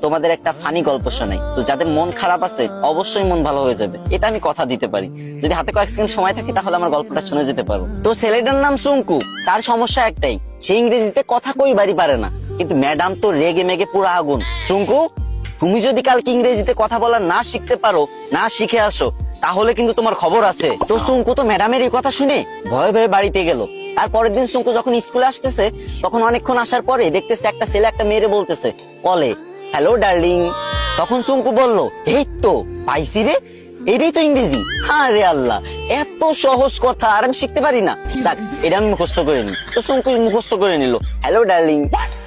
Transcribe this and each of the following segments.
তোমাদের একটা ফানি গল্প শোনাই। তো যাদের মন খারাপ আছে অবশ্যই মন ভালো হয়ে যাবে, এটা আমি কথা দিতে পারি। যদি হাতে কয়েক সেকেন্ড সময় থাকে তাহলে আমার গল্পটা শুনে যেতে পারো। তো ছেলেটার নাম সুঙ্কু। তার সমস্যা একটাই, সে ইংরেজিতে কথা কইবারই পারে না। কিন্তু ম্যাডাম তো রেগে মেগে পুরো আগুন। সুঙ্কু, তুমি যদি কালকে ইংরেজিতে কথা বলা না শিখতে পারো, না শিখে আসো, তাহলে কিন্তু তোমার খবর আছে। তো সুঙ্কু তো ম্যাডামের এই কথা শুনে ভয়ে ভয়ে বাড়িতে গেল। আর পরের দিন সুঙ্কু যখন স্কুলে আসতেছে, তখন অনেকক্ষণ আসার পরে দেখতেছে একটা ছেলে একটা মেয়েরে বলতেছে কলে, হ্যালো ডার্লিং। তখন সুঙ্কু বলল, এই তো পাইছি রে, এটাই তো ইংরেজি। হ্যাঁ রে আল্লাহ, এত সহজ কথা আর আমি শিখতে পারি না। যাক, এটা আমি মুখস্থ করে নি। তো সুঙ্কু মুখস্থ করে নিল, হ্যালো ডার্লিং।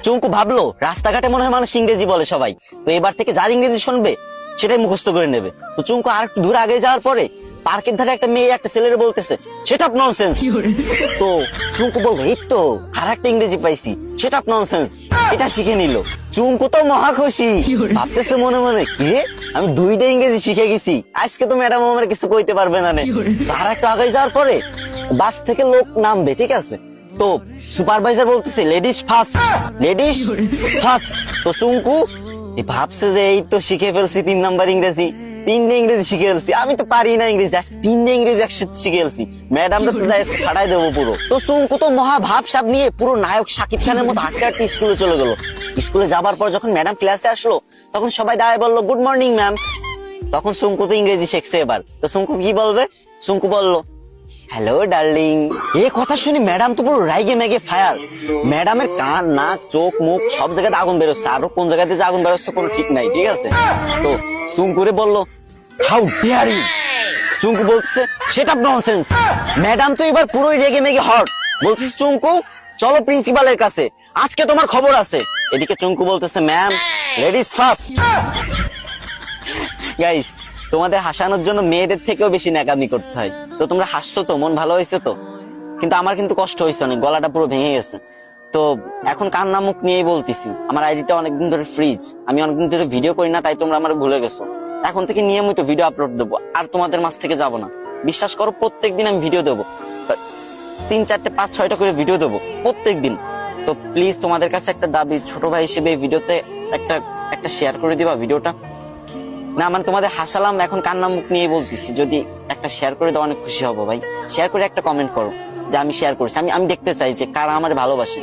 চুঙ্কু ভাবলো রাস্তাঘাটে মনে হয় মানুষ ইংরেজি বলে সবাই, তো এবার থেকে যার ইংরেজি শুনবে সেটাই মুখস্থ করে নেবে। তো চুঙ্কু আর একটু দূর আগে যাওয়ার পরে পার্কের ধারে একটা মেয়ে একটা ছেলের বলতেছে, সেটা ননসেন্স। তো চুঙ্কু বলবো, এই তো আর একটা ইংরেজি পাইছি, সেটা ননসেন্স। এটা শিখে নিল। চুঙ্কু তো মহা খুশি, ভাবতেছে মনে মনে, কি রে, আমি দুইটা ইংরেজি শিখে গেছি, আজকে তো ম্যাডাম আমার কিছু কইতে পারবে না। আর একটু আগে যাওয়ার পরে বাস থেকে লোক নামবে, ঠিক আছে, তো সুপারভাইজার বলতেছে লেডিস ফার্স্ট, লেডিস ফার্স্ট। তো চুঙ্কু ভাবছে যে এই তো শিখে ফেলছি 3 নাম্বার ইংরেজি, 3টে ইংরেজি শিখে ফেলছি, আমি তো পারি না ইংরেজি, আজকে 3টে ইংরেজি একসাথে শিখে ফেলছি, ম্যাডামরা তো যাই ফাটাই দেবো পুরো। তো চুঙ্কু তো মহা ভাবসাব নিয়ে পুরো নায়ক শাকিব খানের মতো হাঁটতে হাঁটতে স্কুলে চলে গেল। স্কুলে যাবার পর যখন ম্যাডাম ক্লাসে আসলো, তখন সবাই দাঁড়ায় বললো, গুড মর্নিং ম্যাম। তখন চুঙ্কু তো ইংরেজি শিখছে এবার। তো চুঙ্কু কি বলবে? চুঙ্কু বললো, হ্যালো ডার্লিং। এই কথা শুনে ম্যাডাম তো পুরো রাইগে মেগে ফায়ার। ম্যাডামের কান, নাক, চোখ, মুখ সব জায়গাতে আগুন বেরোচ্ছে, আরো কোন জায়গাতে যে আগুন বেরোচ্ছে কোনো ঠিক নাই, ঠিক আছে। তো চুঙ্কুরে বললো, হাউ ডেয়ার ইউ। চুঙ্কু বলছে, সেটা ননসেন্স। ম্যাডাম তো এবার পুরোই রেগে মেগে হট, বলছে, চুঙ্কু চলো প্রিন্সিপালের কাছে, আজকে তোমার খবর আছে। এদিকে চুঙ্কু বলতেছে, ম্যাম লেডিস ফার্স্ট। গাইস, তোমাদের হাসানোর জন্য মেয়েদের থেকেও বেশি ন্যাকামি করতে হয়। তো তোমরা হাসছো তো, মন ভালো হয়েছে তো, কিন্তু আমার কিন্তু কষ্ট হয়েছে অনেক, গলাটা পুরো ভেঙে গেছে। তো এখন কান্না মুখ নিয়েই বলতেছি, আমার আইডিটা অনেকদিন ধরে ফ্রিজ, আমি অনেকদিন ধরে ভিডিও করি না, তাই তোমরা আমার ভুলে গেছো। এখন থেকে নিয়মিত ভিডিও আপলোড দেবো, আর তোমাদের মাঝ থেকে যাবো না। বিশ্বাস করো, প্রত্যেকদিন আমি ভিডিও দেবো, 3, 4, 5, 6টা করে ভিডিও দেবো প্রত্যেকদিন। তো প্লিজ তোমাদের কাছে একটা দাবি, ছোট ভাই হিসেবে এই ভিডিওতে একটা শেয়ার করে দিবা ভিডিওটা। না মানে তোমাদের হাসালাম, এখন কান্না মুখ নিয়ে বলতেছি, যদি একটা শেয়ার করে দাও অনেক খুশি হবো ভাই। শেয়ার করে একটা কমেন্ট করো যে আমি শেয়ার করেছি, আমি দেখতে চাই যে কারা আমার ভালোবাসে।